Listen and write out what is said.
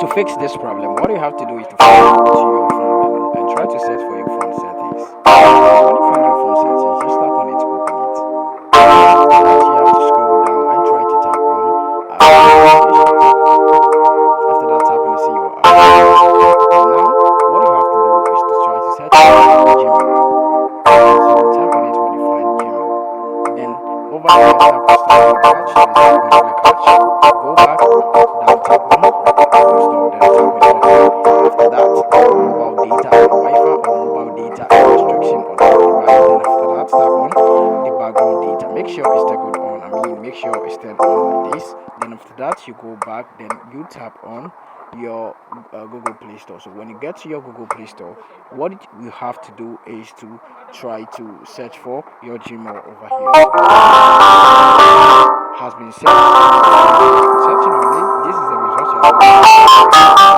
To fix this problem, what you have to do is to go to your phone and try to search for your phone settings. So when you find your phone settings, just tap on it to open it. Then after that, you have to scroll down and try to tap on notifications. After that, tap on the see your apps. And now, what you have to do is to try to search for Gmail. So tap on it when you find Gmail. Then over here, tap on stop and catch. There's a network catch. Go back, down tap on restore. Then tap on okay. After that, mobile data and Wi-Fi or mobile data and restriction on device. Then after that, tap on the background data. Make sure it's toggled on. Make sure it's turned on like this. Then after that, you go back. Then you tap on your Google Play Store. So when you get to your Google Play Store, what you have to do is to try to search for your Gmail over here. Has been searched. Searching on it. This is the result you are looking for.